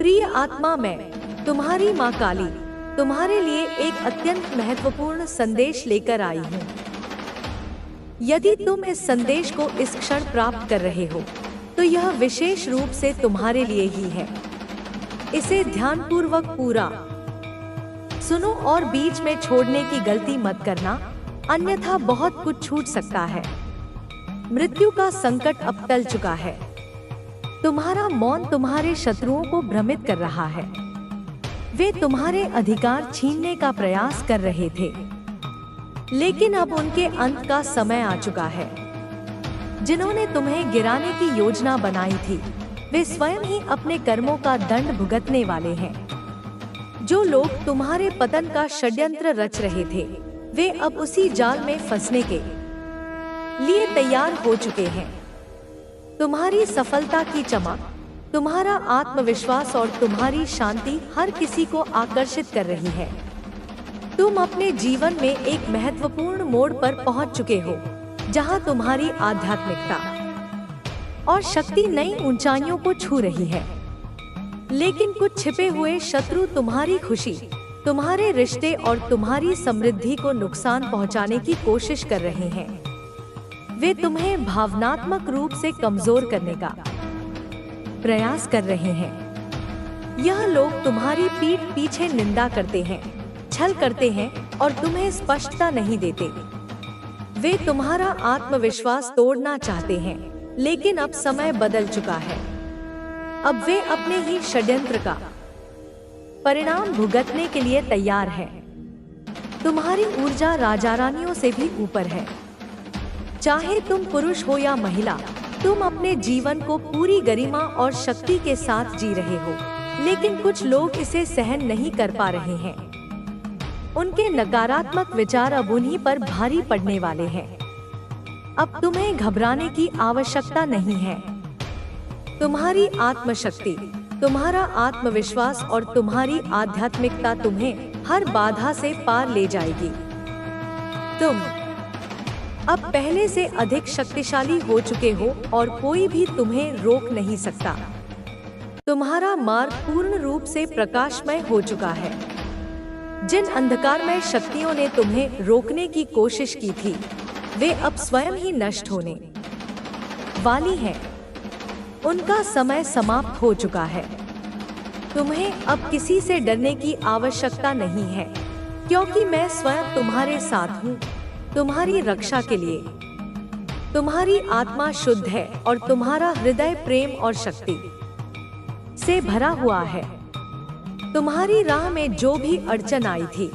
प्रिय आत्मा, मैं तुम्हारी माँ काली तुम्हारे लिए एक अत्यंत महत्वपूर्ण संदेश लेकर आई हूँ। यदि तुम इस संदेश को इस क्षण प्राप्त कर रहे हो तो यह विशेष रूप से तुम्हारे लिए ही है। इसे ध्यानपूर्वक पूरा सुनो और बीच में छोड़ने की गलती मत करना, अन्यथा बहुत कुछ छूट सकता है। मृत्यु का संकट अब टल चुका है। तुम्हारा मौन तुम्हारे शत्रुओं को भ्रमित कर रहा है। वे तुम्हारे अधिकार छीनने का प्रयास कर रहे थे, लेकिन अब उनके अंत का समय आ चुका है। जिन्होंने तुम्हें गिराने की योजना बनाई थी, वे स्वयं ही अपने कर्मों का दंड भुगतने वाले हैं। जो लोग तुम्हारे पतन का षड्यंत्र रच रहे थे, वे अब उसी जाल में फंसने के लिए तैयार हो चुके हैं। तुम्हारी सफलता की चमक, तुम्हारा आत्मविश्वास और तुम्हारी शांति हर किसी को आकर्षित कर रही है। तुम अपने जीवन में एक महत्वपूर्ण मोड़ पर पहुंच चुके हो, जहां तुम्हारी आध्यात्मिकता और शक्ति नई ऊंचाइयों को छू रही है। लेकिन कुछ छिपे हुए शत्रु तुम्हारी खुशी, तुम्हारे रिश्ते और तुम्हारी समृद्धि को नुकसान पहुंचाने की कोशिश कर रहे हैं। वे तुम्हें भावनात्मक रूप से कमजोर करने का प्रयास कर रहे हैं। यह लोग तुम्हारी पीठ पीछे निंदा करते हैं, छल करते हैं और तुम्हें स्पष्टता नहीं देते। वे तुम्हारा आत्मविश्वास तोड़ना चाहते हैं, लेकिन अब समय बदल चुका है। अब वे अपने ही षड्यंत्र का परिणाम भुगतने के लिए तैयार हैं। तुम्हारी ऊर्जा राजा रानियों से भी ऊपर है। चाहे तुम पुरुष हो या महिला, तुम अपने जीवन को पूरी गरिमा और शक्ति के साथ जी रहे हो, लेकिन कुछ लोग इसे सहन नहीं कर पा रहे हैं। उनके नकारात्मक विचार अब उन्हीं पर भारी पड़ने वाले हैं। अब तुम्हें घबराने की आवश्यकता नहीं है। तुम्हारी आत्मशक्ति, तुम्हारा आत्मविश्वास और तुम्हारी आध्यात्मिकता तुम्हें हर बाधा से पार ले जाएगी। तुम अब पहले से अधिक शक्तिशाली हो चुके हो और कोई भी तुम्हें रोक नहीं सकता। तुम्हारा मार्ग पूर्ण रूप से प्रकाशमय हो चुका है। जिन अंधकारमय शक्तियों ने तुम्हें रोकने की कोशिश की थी, वे अब स्वयं ही नष्ट होने वाली हैं। उनका समय समाप्त हो चुका है। तुम्हें अब किसी से डरने की आवश्यकता नहीं है, क्योंकि मैं स्वयं तुम्हारे साथ हूँ। तुम्हारी रक्षा के लिए तुम्हारी आत्मा शुद्ध है और तुम्हारा हृदय प्रेम और शक्ति से भरा हुआ है। तुम्हारी राह में जो भी अड़चन आई थी,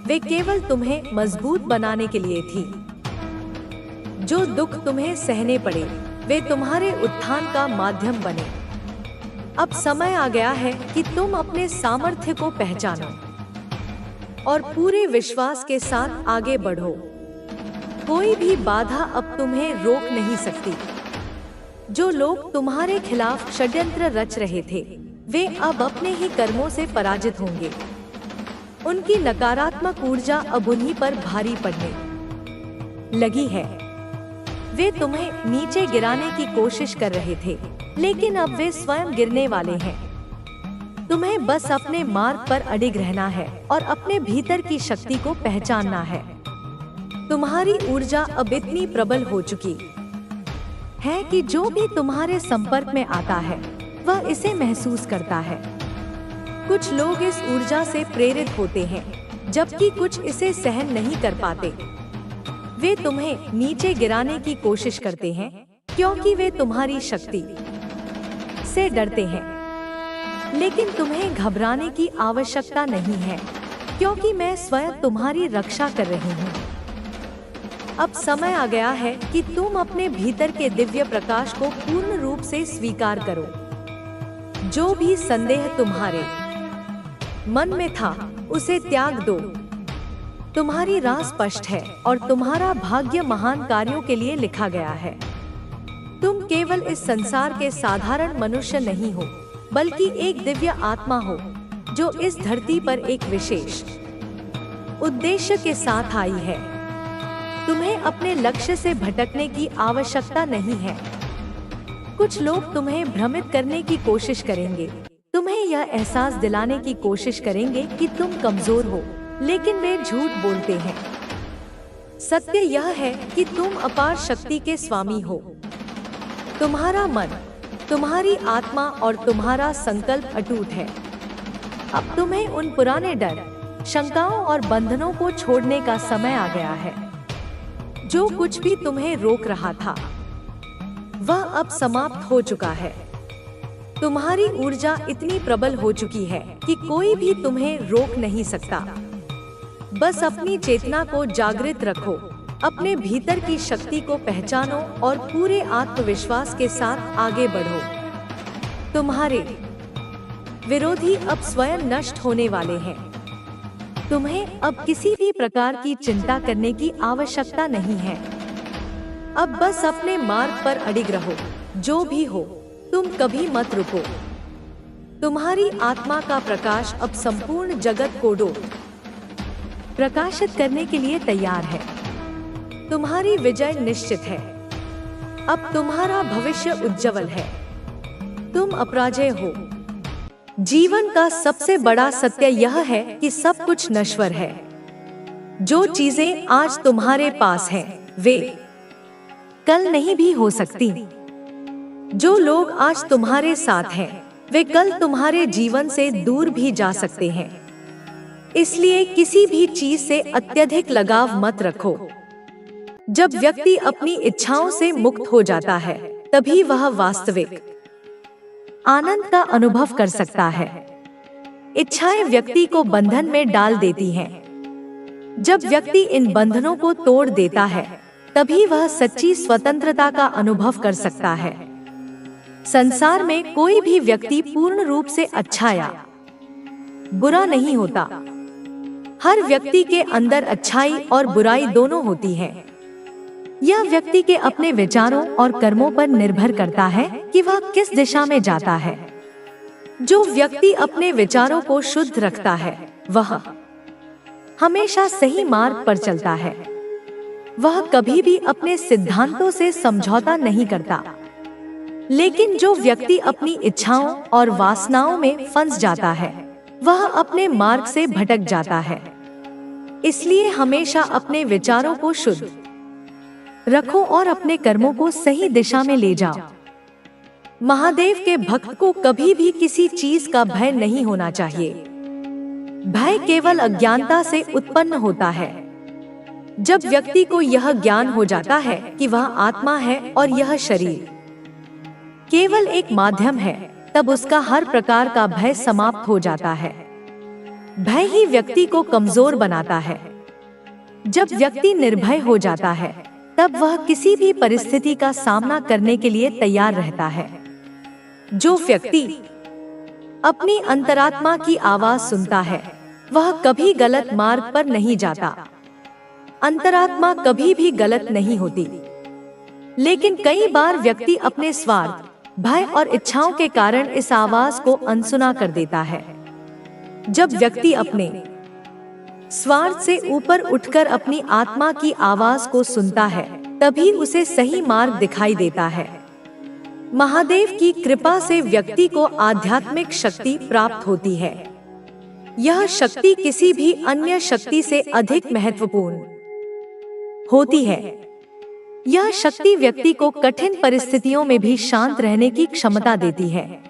वे केवल तुम्हें मजबूत बनाने के लिए थी। जो दुख तुम्हें सहने पड़े, वे तुम्हारे उत्थान का माध्यम बने। अब समय आ गया है कि तुम अपने सामर्थ्य को पहचानो और पूरे विश्वास के साथ आगे बढ़ो। कोई भी बाधा अब तुम्हें रोक नहीं सकती। जो लोग तुम्हारे खिलाफ षड्यंत्र रच रहे थे, वे अब अपने ही कर्मों से पराजित होंगे। उनकी नकारात्मक ऊर्जा अब उन्हीं पर भारी पड़ने लगी है। वे तुम्हें नीचे गिराने की कोशिश कर रहे थे, लेकिन अब वे स्वयं गिरने वाले हैं। तुम्हें बस अपने मार्ग पर अडिग रहना है और अपने भीतर की शक्ति को पहचानना है। तुम्हारी ऊर्जा अब इतनी प्रबल हो चुकी है कि जो भी तुम्हारे संपर्क में आता है, वह इसे महसूस करता है। कुछ लोग इस ऊर्जा से प्रेरित होते हैं, जबकि कुछ इसे सहन नहीं कर पाते। वे तुम्हें नीचे गिराने की कोशिश करते हैं, क्योंकि वे तुम्हारी शक्ति से डरते हैं। लेकिन तुम्हें घबराने की आवश्यकता नहीं है, क्योंकि मैं स्वयं तुम्हारी रक्षा कर रही हूँ। अब समय आ गया है कि तुम अपने भीतर के दिव्य प्रकाश को पूर्ण रूप से स्वीकार करो। जो भी संदेह तुम्हारे मन में था, उसे त्याग दो। तुम्हारी राह स्पष्ट है और तुम्हारा भाग्य महान कार्यों के लिए लिखा गया है। तुम केवल इस संसार के साधारण मनुष्य नहीं हो, बल्कि एक दिव्य आत्मा हो, जो इस धरती पर एक विशेष उद्देश्य के साथ आई है। तुम्हें अपने लक्ष्य से भटकने की आवश्यकता नहीं है। कुछ लोग तुम्हें भ्रमित करने की कोशिश करेंगे, तुम्हें यह एहसास दिलाने की कोशिश करेंगे कि तुम कमजोर हो, लेकिन वे झूठ बोलते हैं। सत्य यह है कि तुम अपार शक्ति के स्वामी हो। तुम्हारा मन, तुम्हारी आत्मा और तुम्हारा संकल्प अटूट है। अब तुम्हें उन पुराने डर, शंकाओं और बंधनों को छोड़ने का समय आ गया है। जो कुछ भी तुम्हें रोक रहा था, वह अब समाप्त हो चुका है। तुम्हारी ऊर्जा इतनी प्रबल हो चुकी है कि कोई भी तुम्हें रोक नहीं सकता। बस अपनी चेतना को जागृत रखो, अपने भीतर की शक्ति को पहचानो और पूरे आत्मविश्वास के साथ आगे बढ़ो। तुम्हारे विरोधी अब स्वयं नष्ट होने वाले हैं। तुम्हें अब किसी भी प्रकार की चिंता करने की आवश्यकता नहीं है। अब बस अपने मार्ग पर अडिग रहो। जो भी हो, तुम कभी मत रुको। तुम्हारी आत्मा का प्रकाश अब संपूर्ण जगत को प्रकाशित करने के लिए तैयार है। तुम्हारी विजय निश्चित है। अब तुम्हारा भविष्य उज्जवल है। तुम अपराजय हो। जीवन का सबसे बड़ा सत्य यह है कि सब कुछ नश्वर है। जो चीजें आज तुम्हारे पास हैं, वे कल नहीं भी हो सकती। जो लोग आज तुम्हारे साथ हैं, वे कल तुम्हारे जीवन से दूर भी जा सकते हैं। इसलिए किसी भी चीज से अत्यधिक लगाव मत रखो। जब व्यक्ति अपनी इच्छाओं से मुक्त हो जाता है, तभी वह वास्तविक आनंद का अनुभव कर सकता है। इच्छाएं व्यक्ति को बंधन में डाल देती हैं। जब व्यक्ति इन बंधनों को तोड़ देता है, तभी वह सच्ची स्वतंत्रता का अनुभव कर सकता है। संसार में कोई भी व्यक्ति पूर्ण रूप से अच्छा या बुरा नहीं होता। हर व्यक्ति के अंदर अच्छाई और बुराई दोनों होती है। यह व्यक्ति के अपने विचारों और कर्मों पर निर्भर करता है कि वह किस दिशा में जाता है। जो व्यक्ति अपने विचारों को शुद्ध रखता है, वह हमेशा सही मार्ग पर चलता है। वह कभी भी अपने सिद्धांतों से समझौता नहीं करता। लेकिन जो व्यक्ति अपनी इच्छाओं और वासनाओं में फंस जाता है, वह अपने मार्ग से भटक जाता है। इसलिए हमेशा अपने विचारों को शुद्ध रखो और अपने कर्मों को सही दिशा में ले जाओ। महादेव के भक्त को कभी भी किसी चीज का भय नहीं होना चाहिए। भय केवल अज्ञानता से उत्पन्न होता है। जब व्यक्ति को यह ज्ञान हो जाता है कि वह आत्मा है और यह शरीर केवल एक माध्यम है, तब उसका हर प्रकार का भय समाप्त हो जाता है। भय ही व्यक्ति को कमजोर बनाता है। जब व्यक्ति निर्भय हो जाता है, तब वह किसी भी परिस्थिति का सामना करने के लिए तैयार रहता है। जो व्यक्ति अपनी अंतरात्मा की आवाज सुनता है, वह कभी गलत मार्ग पर नहीं जाता। अंतरात्मा कभी भी गलत नहीं होती। लेकिन कई बार व्यक्ति अपने स्वार्थ, भय और इच्छाओं के कारण इस आवाज को अनसुना कर देता है। जब व्यक्ति अपने स्वार्थ से ऊपर उठकर अपनी आत्मा की आवाज को सुनता है, तभी उसे सही मार्ग दिखाई देता है। महादेव की कृपा से व्यक्ति को आध्यात्मिक शक्ति प्राप्त होती है। यह शक्ति किसी भी अन्य शक्ति से अधिक महत्वपूर्ण होती है। यह शक्ति व्यक्ति को कठिन परिस्थितियों में भी शांत रहने की क्षमता देती है।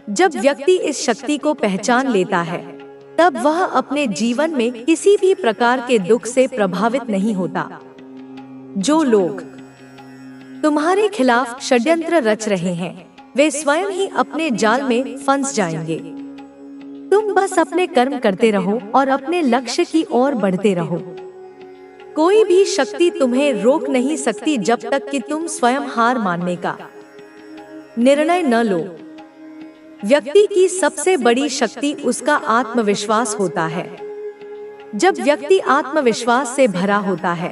जब व्यक्ति इस शक्ति को पहचान लेता है, तब वह अपने जीवन में किसी भी प्रकार के दुख से प्रभावित नहीं होता। जो लोग तुम्हारे खिलाफ षड्यंत्र रच रहे हैं, वे स्वयं ही अपने जाल में फंस जाएंगे। तुम बस अपने कर्म करते रहो और अपने लक्ष्य की ओर बढ़ते रहो। कोई भी शक्ति तुम्हें रोक नहीं सकती जब तक कि तुम स्वयं हार मानने का निर्णय न लो। व्यक्ति की सबसे बड़ी शक्ति उसका आत्मविश्वास होता है। जब व्यक्ति आत्मविश्वास से भरा होता है,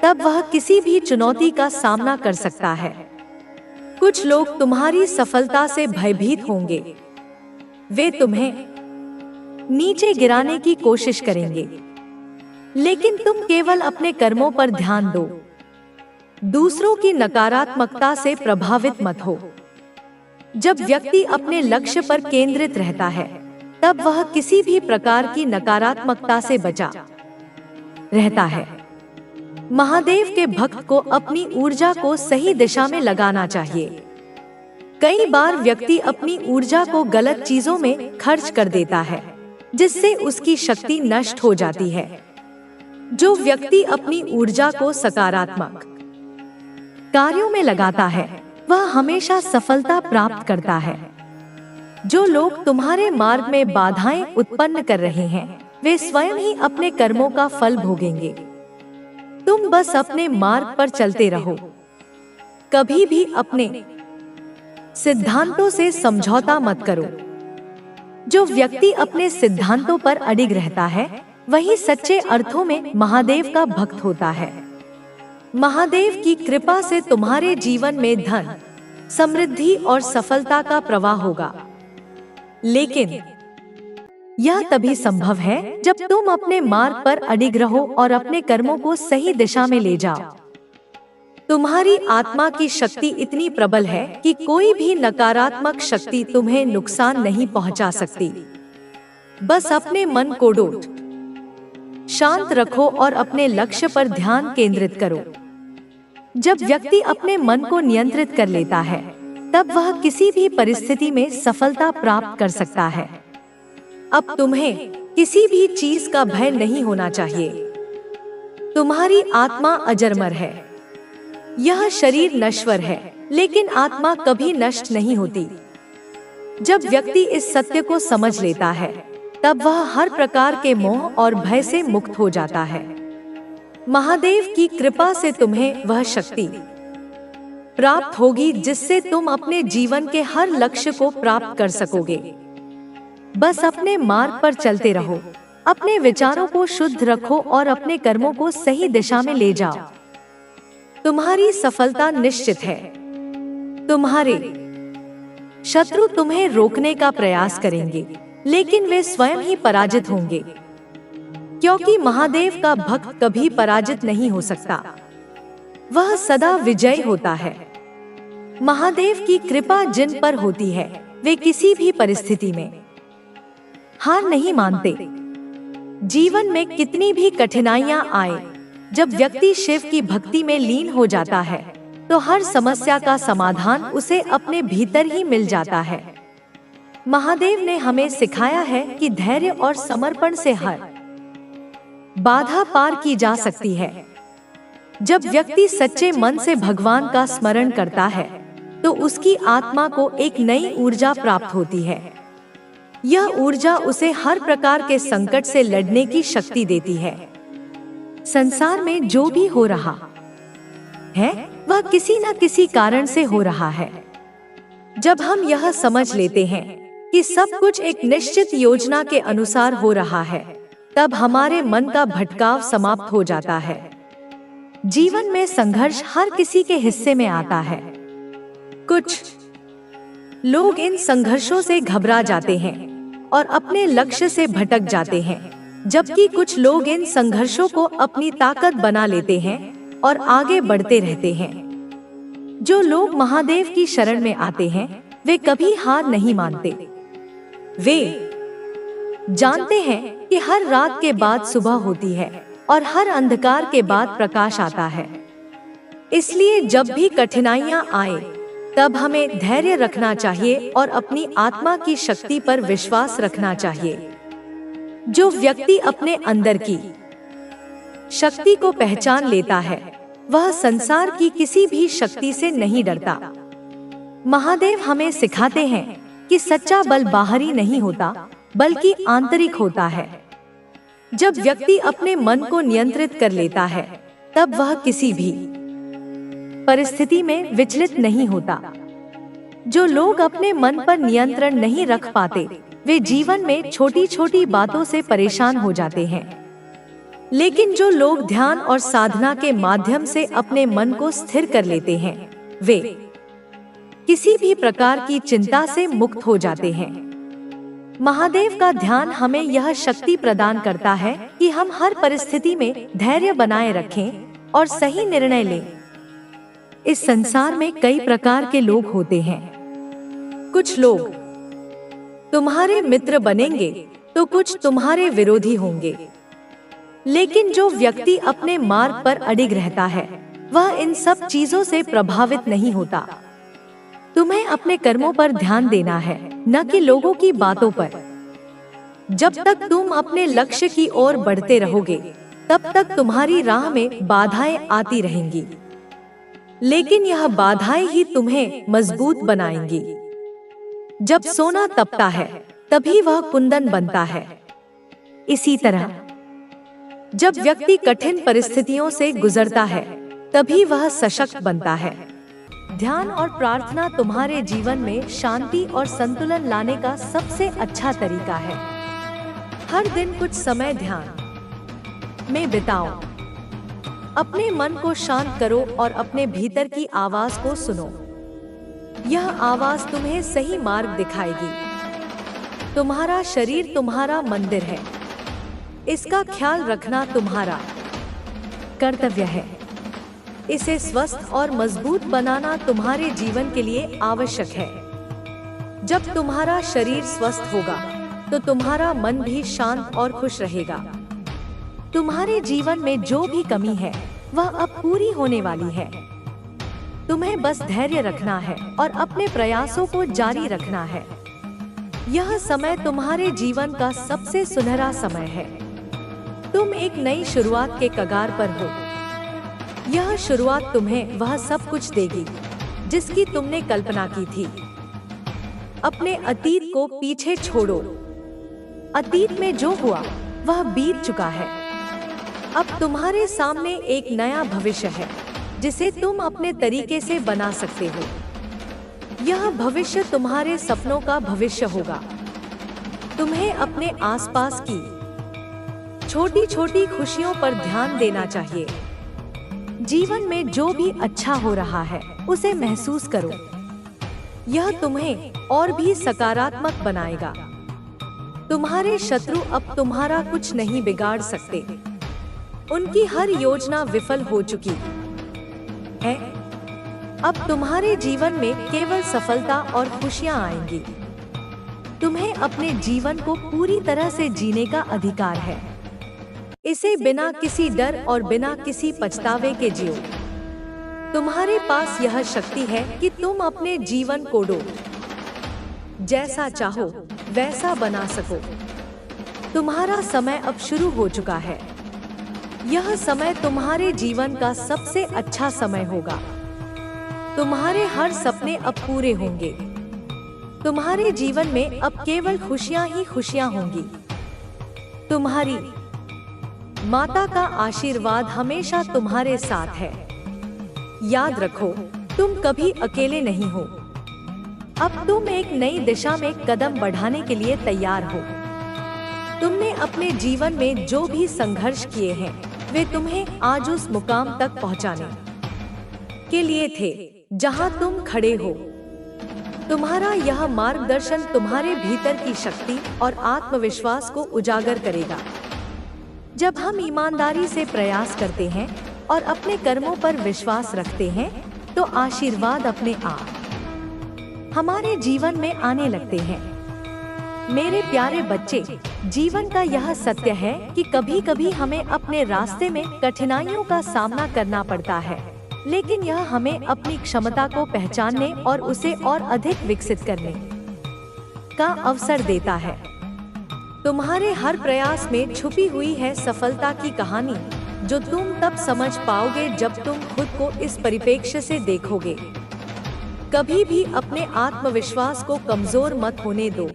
तब वह किसी भी चुनौती का सामना कर सकता है। कुछ लोग तुम्हारी सफलता से भयभीत होंगे। वे तुम्हें नीचे गिराने की कोशिश करेंगे, लेकिन तुम केवल अपने कर्मों पर ध्यान दो। दूसरों की नकारात्मकता से प्रभावित मत हो। जब व्यक्ति अपने लक्ष्य पर केंद्रित रहता है, तब वह किसी भी प्रकार की नकारात्मकता से बचा रहता है। महादेव के भक्त को अपनी ऊर्जा को सही दिशा में लगाना चाहिए। कई बार व्यक्ति अपनी ऊर्जा को गलत चीजों में खर्च कर देता है, जिससे उसकी शक्ति नष्ट हो जाती है। जो व्यक्ति अपनी ऊर्जा को सकारात्मक कार्यों में लगाता है, वह हमेशा सफलता प्राप्त करता है। जो लोग तुम्हारे मार्ग में बाधाएं उत्पन्न कर रहे हैं, वे स्वयं ही अपने कर्मों का फल भोगेंगे। तुम बस अपने मार्ग पर चलते रहो। कभी भी अपने सिद्धांतों से समझौता मत करो। जो व्यक्ति अपने सिद्धांतों पर अडिग रहता है, वही सच्चे अर्थों में महादेव का भक्त होता है। महादेव की कृपा से तुम्हारे जीवन में धन, समृद्धि और सफलता का प्रवाह होगा। लेकिन यह तभी संभव है जब तुम अपने मार्ग पर अडिग रहो और अपने कर्मों को सही दिशा में ले जाओ। तुम्हारी आत्मा की शक्ति इतनी प्रबल है कि कोई भी नकारात्मक शक्ति तुम्हें नुकसान नहीं पहुंचा सकती। बस अपने मन को शांत रखो और अपने लक्ष्य पर ध्यान केंद्रित करो। जब व्यक्ति अपने मन को नियंत्रित कर लेता है, तब वह किसी भी परिस्थिति में सफलता प्राप्त कर सकता है। अब तुम्हें किसी भी चीज का भय नहीं होना चाहिए। तुम्हारी आत्मा अजरमर है। यह शरीर नश्वर है, लेकिन आत्मा कभी नष्ट नहीं होती। जब व्यक्ति इस सत्य को समझ लेता है, तब वह हर प्रकार के मोह और भय से मुक्त हो जाता है। महादेव की कृपा से तुम्हें वह शक्ति प्राप्त होगी जिससे तुम अपने जीवन के हर लक्ष्य को प्राप्त कर सकोगे। बस अपने मार्ग पर चलते रहो, अपने विचारों को शुद्ध रखो और अपने कर्मों को सही दिशा में ले जाओ। तुम्हारी सफलता निश्चित है। तुम्हारे शत्रु तुम्हें रोकने का प्रयास करेंगे, लेकिन वे स्वयं ही पराजित होंगे, क्योंकि महादेव का भक्त कभी पराजित नहीं हो सकता। वह सदा विजयी होता है। महादेव की कृपा जिन पर होती है, वे किसी भी परिस्थिति में हार नहीं मानते। जीवन में कितनी भी कठिनाइयां आए, जब व्यक्ति शिव की भक्ति में लीन हो जाता है, तो हर समस्या का समाधान उसे अपने भीतर ही मिल जाता है। महादेव ने हमें सिखाया है कि धैर्य और समर्पण से हर बाधा पार की जा सकती है। जब व्यक्ति सच्चे मन से भगवान का स्मरण करता है, तो उसकी आत्मा को एक नई ऊर्जा प्राप्त होती है। यह ऊर्जा उसे हर प्रकार के संकट से लड़ने की शक्ति देती है। संसार में जो भी हो रहा है, वह किसी न किसी कारण से हो रहा है। जब हम यह समझ लेते हैं कि सब कुछ एक निश्चित योजना के अनुसार हो रहा है, तब हमारे मन का भटकाव समाप्त हो जाता है। जीवन में संघर्ष हर किसी के हिस्से में आता है। कुछ लोग इन संघर्षों से घबरा जाते हैं और अपने लक्ष्य से भटक जाते हैं, जबकि कुछ लोग इन संघर्षों को अपनी ताकत बना लेते हैं और आगे बढ़ते रहते हैं। जो लोग महादेव की शरण में आते हैं, वे कभी हार नहीं मानते। वे जानते हैं कि हर रात के बाद सुबह होती है और हर अंधकार के बाद प्रकाश आता है। इसलिए जब भी कठिनाइयां आए, तब हमें धैर्य रखना चाहिए और अपनी आत्मा की शक्ति पर विश्वास रखना चाहिए। जो व्यक्ति अपने अंदर की शक्ति को पहचान लेता है, वह संसार की किसी भी शक्ति से नहीं डरता। महादेव हमें सिखाते हैं कि सच्चा बल बाहरी नहीं होता, बल्कि आंतरिक होता है। जब व्यक्ति अपने मन को नियंत्रित कर लेता है, तब वह किसी भी परिस्थिति में विचलित नहीं होता। जो लोग अपने मन पर नियंत्रण नहीं रख पाते, वे जीवन में छोटी छोटी बातों से परेशान हो जाते हैं। लेकिन जो लोग ध्यान और साधना के माध्यम से अपने मन को स्थिर कर लेते हैं, वे किसी भी प्रकार की चिंता से मुक्त हो जाते हैं। महादेव का ध्यान हमें यह शक्ति प्रदान करता है कि हम हर परिस्थिति में धैर्य बनाए रखें और सही निर्णय लें। इस संसार में कई प्रकार के लोग होते हैं। कुछ लोग तुम्हारे मित्र बनेंगे तो कुछ तुम्हारे विरोधी होंगे, लेकिन जो व्यक्ति अपने मार्ग पर अडिग रहता है वह इन सब चीजों से प्रभावित नहीं होता। तुम्हें अपने कर्मों पर ध्यान देना है, न कि लोगों की बातों पर। जब तक तुम अपने लक्ष्य की ओर बढ़ते रहोगे तब तक तुम्हारी राह में बाधाएं आती रहेंगी, लेकिन यह बाधाएं ही तुम्हें मजबूत बनाएंगी। जब सोना तपता है तभी वह कुंदन बनता है। इसी तरह जब व्यक्ति कठिन परिस्थितियों से गुजरता है तभी वह सशक्त बनता है। ध्यान और प्रार्थना तुम्हारे जीवन में शांति और संतुलन लाने का सबसे अच्छा तरीका है। हर दिन कुछ समय ध्यान में बिताओ। अपने मन को शांत करो और अपने भीतर की आवाज को सुनो। यह आवाज तुम्हें सही मार्ग दिखाएगी। तुम्हारा शरीर तुम्हारा मंदिर है, इसका ख्याल रखना तुम्हारा कर्तव्य है। इसे स्वस्थ और मजबूत बनाना तुम्हारे जीवन के लिए आवश्यक है। जब तुम्हारा शरीर स्वस्थ होगा तो तुम्हारा मन भी शांत और खुश रहेगा। तुम्हारे जीवन में जो भी कमी है वह अब पूरी होने वाली है। तुम्हें बस धैर्य रखना है और अपने प्रयासों को जारी रखना है। यह समय तुम्हारे जीवन का सबसे सुनहरा समय है। तुम एक नई शुरुआत के कगार पर हो। यह शुरुआत तुम्हें वह सब कुछ देगी जिसकी तुमने कल्पना की थी। अपने अतीत को पीछे छोड़ो। अतीत में जो हुआ वह बीत चुका है। अब तुम्हारे सामने एक नया भविष्य है जिसे तुम अपने तरीके से बना सकते हो। यह भविष्य तुम्हारे सपनों का भविष्य होगा। तुम्हें अपने आसपास की छोटी छोटी खुशियों पर ध्यान देना चाहिए। जीवन में जो भी अच्छा हो रहा है उसे महसूस करो। यह तुम्हें और भी सकारात्मक बनाएगा। तुम्हारे शत्रु अब तुम्हारा कुछ नहीं बिगाड़ सकते। उनकी हर योजना विफल हो चुकी है। अब तुम्हारे जीवन में केवल सफलता और खुशियां आएंगी। तुम्हें अपने जीवन को पूरी तरह से जीने का अधिकार है। इसे बिना किसी डर और बिना किसी पछतावे के जियो। तुम्हारे पास यह शक्ति है कि तुम अपने जीवन को जैसा चाहो वैसा बना सको। तुम्हारा समय अब शुरू हो चुका है। यह समय तुम्हारे जीवन का सबसे अच्छा समय होगा। तुम्हारे हर सपने अब पूरे होंगे। तुम्हारे जीवन में अब केवल खुशियां ही खुशियां होंगी। तुम्हारी माता का आशीर्वाद हमेशा तुम्हारे साथ है। याद रखो, तुम कभी अकेले नहीं हो। अब तुम एक नई दिशा में कदम बढ़ाने के लिए तैयार हो। तुमने अपने जीवन में जो भी संघर्ष किए हैं वे तुम्हें आज उस मुकाम तक पहुंचाने के लिए थे जहां तुम खड़े हो। तुम्हारा यह मार्गदर्शन तुम्हारे भीतर की शक्ति और आत्मविश्वास को उजागर करेगा। जब हम ईमानदारी से प्रयास करते हैं और अपने कर्मों पर विश्वास रखते हैं तो आशीर्वाद अपने आप हमारे जीवन में आने लगते हैं। मेरे प्यारे बच्चे, जीवन का यह सत्य है कि कभी कभी हमें अपने रास्ते में कठिनाइयों का सामना करना पड़ता है, लेकिन यह हमें अपनी क्षमता को पहचानने और उसे और अधिक विकसित करने का अवसर देता है। तुम्हारे हर प्रयास में छुपी हुई है सफलता की कहानी, जो तुम तब समझ पाओगे जब तुम खुद को इस परिप्रेक्ष्य से देखोगे। कभी भी अपने आत्मविश्वास को कमजोर मत होने दो,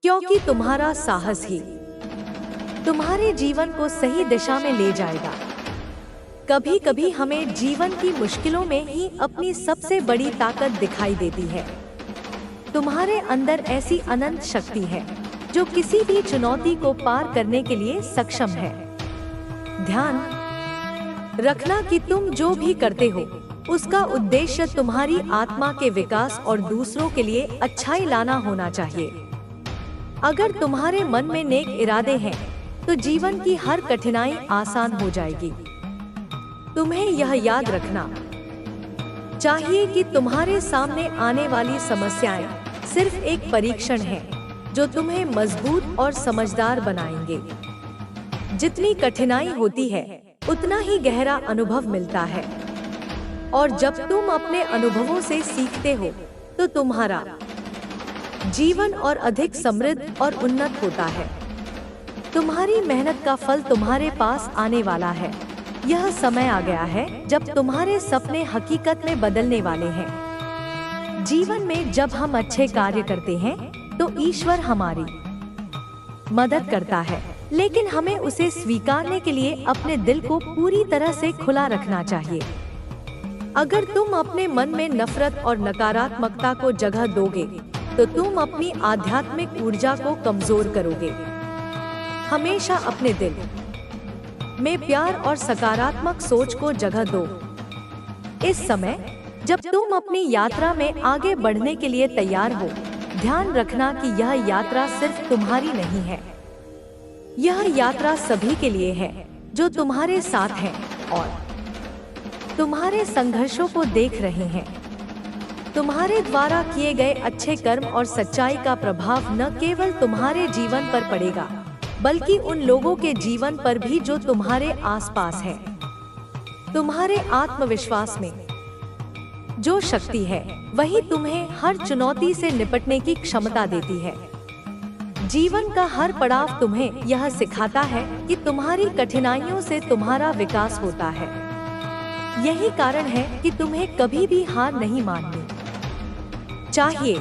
क्योंकि तुम्हारा साहस ही तुम्हारे जीवन को सही दिशा में ले जाएगा। कभी कभी हमें जीवन की मुश्किलों में ही अपनी सबसे बड़ी ताकत दिखाई देती है। तुम्हारे अंदर ऐसी अनंत शक्ति है जो किसी भी चुनौती को पार करने के लिए सक्षम है। ध्यान रखना कि तुम जो भी करते हो उसका उद्देश्य तुम्हारी आत्मा के विकास और दूसरों के लिए अच्छाई लाना होना चाहिए। अगर तुम्हारे मन में नेक इरादे हैं तो जीवन की हर कठिनाई आसान हो जाएगी। तुम्हें यह याद रखना चाहिए कि तुम्हारे सामने आने वाली समस्याएं सिर्फ एक परीक्षण है जो तुम्हें मजबूत और समझदार बनाएंगे। जितनी कठिनाई होती है उतना ही गहरा अनुभव मिलता है, और जब तुम अपने अनुभवों से सीखते हो तो तुम्हारा जीवन और अधिक समृद्ध और उन्नत होता है। तुम्हारी मेहनत का फल तुम्हारे पास आने वाला है। यह समय आ गया है जब तुम्हारे सपने हकीकत में बदलने वाले हैं। जीवन में जब हम अच्छे कार्य करते हैं तो ईश्वर हमारी मदद करता है, लेकिन हमें उसे स्वीकारने के लिए अपने दिल को पूरी तरह से खुला रखना चाहिए। अगर तुम अपने मन में नफरत और नकारात्मकता को जगह दोगे तो तुम अपनी आध्यात्मिक ऊर्जा को कमजोर करोगे। हमेशा अपने दिल में प्यार और सकारात्मक सोच को जगह दो। इस समय जब तुम अपनी यात्रा में आगे बढ़ने के लिए तैयार हो, ध्यान रखना कि यह यात्रा सिर्फ तुम्हारी नहीं है। यह यात्रा सभी के लिए है जो तुम्हारे साथ हैं और तुम्हारे संघर्षों को देख रहे हैं। तुम्हारे द्वारा किए गए अच्छे कर्म और सच्चाई का प्रभाव न केवल तुम्हारे जीवन पर पड़ेगा, बल्कि उन लोगों के जीवन पर भी जो तुम्हारे आसपास हैं। तुम्हारे आत्मविश्वास में जो शक्ति है वही तुम्हें हर चुनौती से निपटने की क्षमता देती है। जीवन का हर पड़ाव तुम्हें यह सिखाता है कि तुम्हारी कठिनाइयों से तुम्हारा विकास होता है। यही कारण है कि तुम्हें कभी भी हार नहीं माननी चाहिए।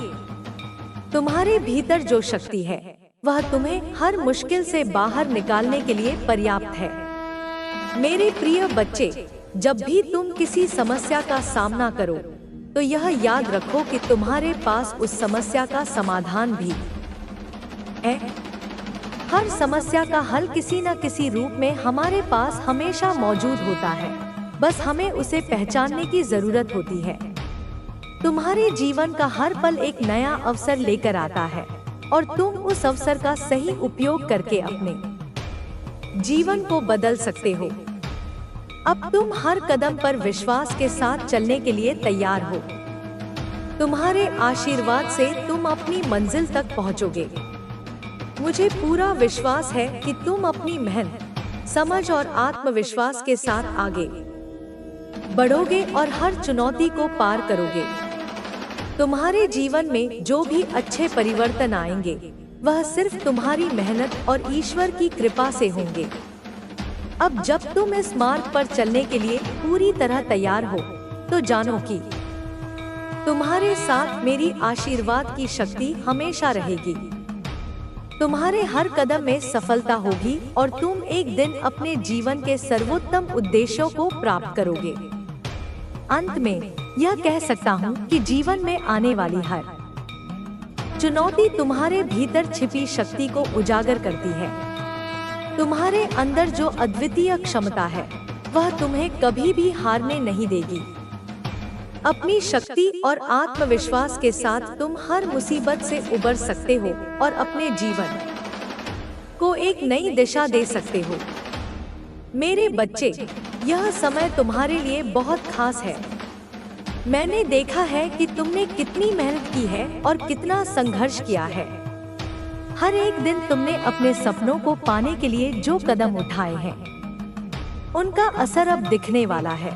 तुम्हारे भीतर जो शक्ति है वह तुम्हें हर मुश्किल से बाहर निकालने के लिए पर्याप्त है। मेरे प्रिय बच्चे, जब भी तुम किसी समस्या का सामना करो तो यह याद रखो कि तुम्हारे पास उस समस्या का समाधान भी है। हर समस्या का हल किसी न किसी रूप में हमारे पास हमेशा मौजूद होता है, बस हमें उसे पहचानने की जरूरत होती है। तुम्हारे जीवन का हर पल एक नया अवसर लेकर आता है और तुम उस अवसर का सही उपयोग करके अपने जीवन को बदल सकते हो। अब तुम हर कदम पर विश्वास के साथ चलने के लिए तैयार हो। तुम्हारे आशीर्वाद से तुम अपनी मंजिल तक पहुंचोगे। मुझे पूरा विश्वास है कि तुम अपनी मेहनत, समझ और आत्मविश्वास के साथ आगे बढ़ोगे और हर चुनौती को पार करोगे। तुम्हारे जीवन में जो भी अच्छे परिवर्तन आएंगे वह सिर्फ तुम्हारी मेहनत और ईश्वर की कृपा से होंगे। अब जब तुम इस मार्ग पर चलने के लिए पूरी तरह तैयार हो तो जानो कि तुम्हारे साथ मेरी आशीर्वाद की शक्ति हमेशा रहेगी। तुम्हारे हर कदम में सफलता होगी और तुम एक दिन अपने जीवन के सर्वोत्तम उद्देश्यों को प्राप्त करोगे। अंत में यह कह सकता हूँ कि जीवन में आने वाली हर चुनौती तुम्हारे भीतर छिपी शक्ति को उजागर करती है। तुम्हारे अंदर जो अद्वितीय क्षमता है वह तुम्हें कभी भी हारने नहीं देगी। अपनी शक्ति और आत्मविश्वास के साथ तुम हर मुसीबत से उबर सकते हो और अपने जीवन को एक नई दिशा दे सकते हो। मेरे बच्चे, यह समय तुम्हारे लिए बहुत खास है। मैंने देखा है कि तुमने कितनी मेहनत की है और कितना संघर्ष किया है। हर एक दिन तुमने अपने सपनों को पाने के लिए जो कदम उठाए हैं उनका असर अब दिखने वाला है।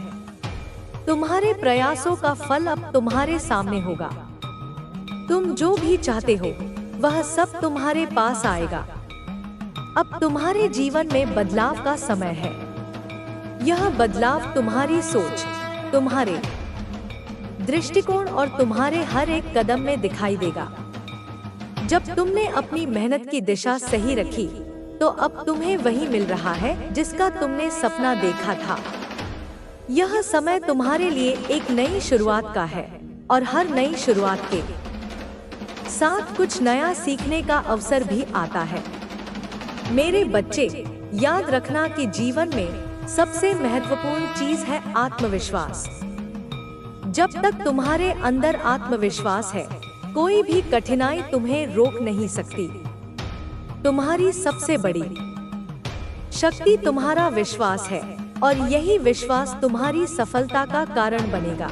तुम्हारे प्रयासों का फल अब तुम्हारे सामने होगा। तुम जो भी चाहते हो वह सब तुम्हारे पास आएगा। अब तुम्हारे जीवन में बदलाव का समय है। यह बदलाव तुम्हारी सोच, तुम्हारे दृष्टिकोण और तुम्हारे हर एक कदम में दिखाई देगा। जब तुमने अपनी मेहनत की दिशा सही रखी तो अब तुम्हें वही मिल रहा है जिसका तुमने सपना देखा था। यह समय तुम्हारे लिए एक नई शुरुआत का है और हर नई शुरुआत के साथ कुछ नया सीखने का अवसर भी आता है। मेरे बच्चे, याद रखना कि जीवन में सबसे महत्वपूर्ण चीज है आत्मविश्वास। जब तक तुम्हारे अंदर आत्मविश्वास है, कोई भी कठिनाई तुम्हें रोक नहीं सकती। तुम्हारी सबसे बड़ी शक्ति तुम्हारा विश्वास है और यही विश्वास तुम्हारी सफलता का कारण बनेगा।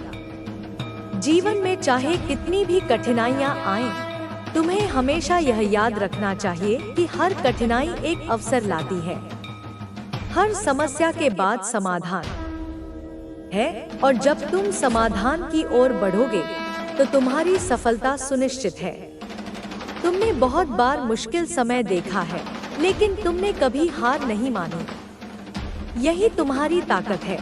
जीवन में चाहे कितनी भी कठिनाइयां आएं, तुम्हें हमेशा यह याद रखना चाहिए कि हर कठिनाई एक अवसर लाती है। हर समस्या के बाद समाधान है, और जब तुम समाधान की ओर बढ़ोगे तो तुम्हारी सफलता सुनिश्चित है। तुमने बहुत बार मुश्किल समय देखा है, लेकिन तुमने कभी हार नहीं मानी। यही तुम्हारी ताकत है।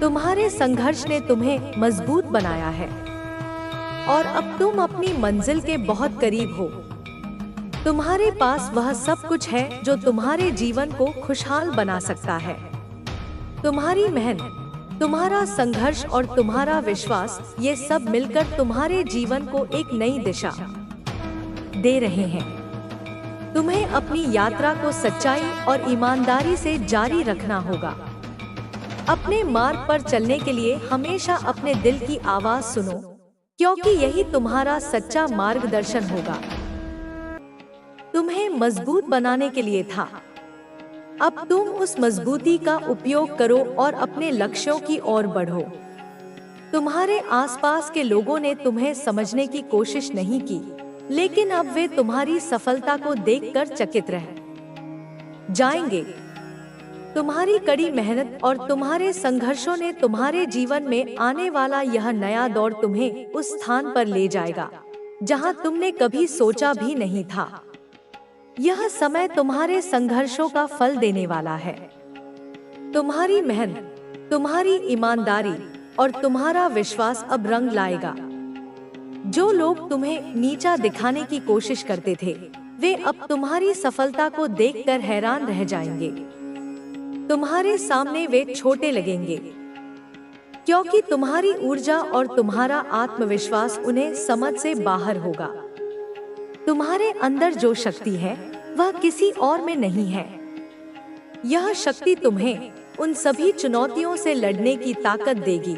तुम्हारे संघर्ष ने तुम्हें मजबूत बनाया है और अब तुम अपनी मंजिल के बहुत करीब हो। तुम्हारे पास वह सब कुछ है जो तुम्हारे जीवन को खुशहाल बना सकता है। तुम्हारी मेहनत, तुम्हारा संघर्ष और तुम्हारा विश्वास, ये सब मिलकर तुम्हारे जीवन को एक नई दिशा दे रहे हैं। तुम्हें अपनी यात्रा को सच्चाई और ईमानदारी से जारी रखना होगा। अपने मार्ग पर चलने के लिए हमेशा अपने दिल की आवाज सुनो, क्योंकि यही तुम्हारा सच्चा मार्गदर्शन होगा। तुम्हें मजबूत बनाने के लिए था। अब तुम उस मजबूती का उपयोग करो और अपने लक्ष्यों की ओर बढ़ो। तुम्हारे आसपास के लोगों ने तुम्हें समझने की कोशिश नहीं की, लेकिन अब वे तुम्हारी सफलता को देखकर चकित रह जाएंगे। तुम्हारी कड़ी मेहनत और तुम्हारे संघर्षों ने तुम्हारे जीवन में आने वाला यह नया दौर तुम्हें उस स्थान पर ले जाएगा जहां तुमने कभी सोचा भी नहीं था। यह समय तुम्हारे संघर्षों का फल देने वाला है। तुम्हारी मेहनत, तुम्हारी ईमानदारी और तुम्हारा विश्वास अब रंग लाएगा। जो लोग तुम्हें नीचा दिखाने की कोशिश करते थे, वे अब तुम्हारी सफलता को देखकर हैरान रह जाएंगे। तुम्हारे सामने वे छोटे लगेंगे, क्योंकि तुम्हारी ऊर्जा और तुम्हारा आत्मविश्वास उन्हें समझ से बाहर होगा। तुम्हारे अंदर जो शक्ति है वह किसी और में नहीं है। यह शक्ति तुम्हें उन सभी चुनौतियों से लड़ने की ताकत देगी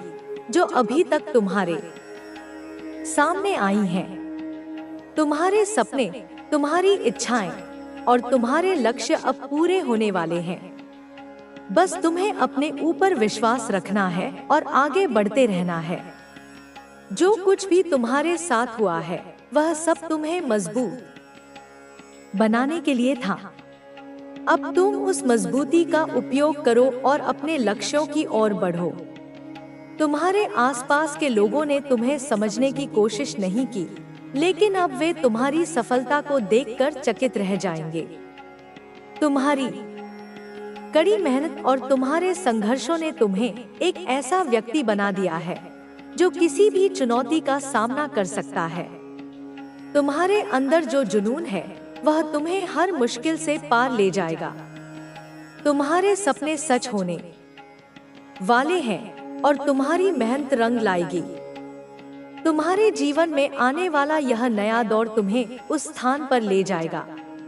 जो अभी तक तुम्हारे सामने आई हैं। तुम्हारे सपने, तुम्हारी इच्छाएं और तुम्हारे लक्ष्य अब पूरे होने वाले हैं। बस तुम्हें अपने ऊपर विश्वास रखना है और आगे बढ़ते रहना है। जो कुछ भी तुम्हारे साथ हुआ है वह सब तुम्हें मजबूत बनाने के लिए था। अब तुम उस मजबूती का उपयोग करो और अपने लक्ष्यों की ओर बढ़ो। तुम्हारे आसपास के लोगों ने तुम्हें समझने की कोशिश नहीं की, लेकिन अब वे तुम्हारी सफलता को देखकर चकित रह जाएंगे। तुम्हारी कड़ी मेहनत और तुम्हारे संघर्षों ने तुम्हें एक ऐसा व्यक्ति बना दिया है जो किसी भी चुनौती का सामना कर सकता है। तुम्हारे अंदर जो जुनून है वह तुम्हें हर मुश्किल से पार ले जाएगा। तुम्हारे सपने सच होने वाले हैं और तुम्हारी मेहनत रंग लाएगी। तुम्हारे जीवन में आने वाला यह नया दौर तुम्हें उस स्थान पर ले जाएगा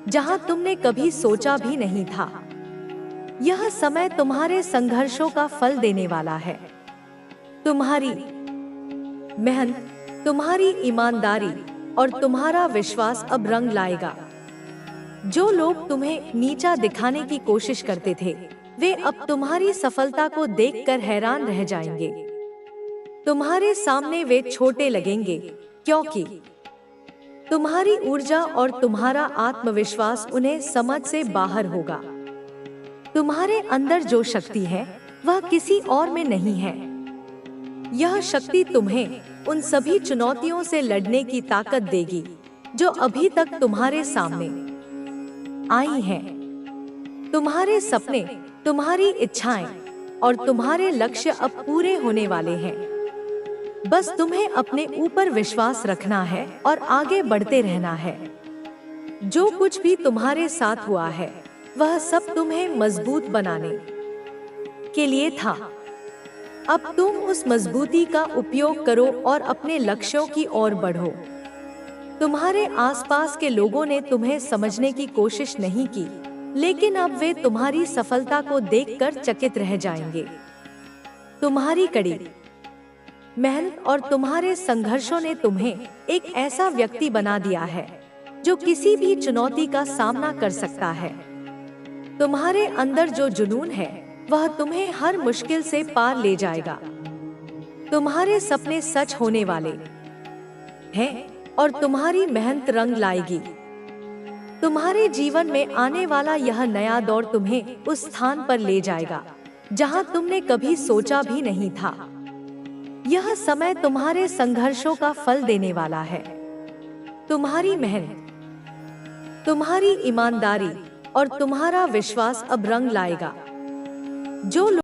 जहां तुमने कभी सोचा भी नहीं था। यह समय तुम्हारे संघर्षों का फल देने वाला है। तुम्हारी मेहनत, तुम्हारी ईमानदारी और तुम्हारा विश्वास अब रंग लाएगा। जो लोग तुम्हें नीचा दिखाने की कोशिश करते थे, वे अब तुम्हारी सफलता को देखकर हैरान रह जाएंगे। तुम्हारे सामने वे छोटे लगेंगे, क्योंकि तुम्हारी ऊर्जा और तुम्हारा आत्मविश्वास उन्हें समझ से बाहर होगा। तुम्हारे अंदर जो शक्ति है वह किसी और में नहीं है। यह शक्ति तुम्हें उन सभी चुनौतियों से लड़ने की ताकत देगी जो अभी तक तुम्हारे सामने आई हैं। तुम्हारे सपने, तुम्हारी इच्छाएं और तुम्हारे लक्ष्य अब पूरे होने वाले हैं। बस तुम्हें अपने ऊपर विश्वास रखना है और आगे बढ़ते रहना है। जो कुछ भी तुम्हारे साथ हुआ है वह सब तुम्हें मजबूत बनाने के लिए था। अब तुम उस मजबूती का उपयोग करो और अपने लक्ष्यों की ओर बढ़ो। तुम्हारे आसपास के लोगों ने तुम्हें समझने की कोशिश नहीं की, लेकिन अब वे तुम्हारी सफलता को देखकर चकित रह जाएंगे। तुम्हारी कड़ी मेहनत और तुम्हारे संघर्षों ने तुम्हें एक ऐसा व्यक्ति बना दिया है जो किसी भी चुनौती का सामना कर सकता है। तुम्हारे अंदर जो जुनून है वह तुम्हें हर मुश्किल से पार ले जाएगा। तुम्हारे सपने सच होने वाले हैं और तुम्हारी मेहनत रंग लाएगी। तुम्हारे जीवन में आने वाला यह नया दौर तुम्हें उस स्थान पर ले जाएगा जहां तुमने कभी सोचा भी नहीं था। यह समय तुम्हारे संघर्षों का फल देने वाला है। तुम्हारी मेहनत, तुम्हारी ईमानदारी और तुम्हारा विश्वास अब रंग लाएगा। जो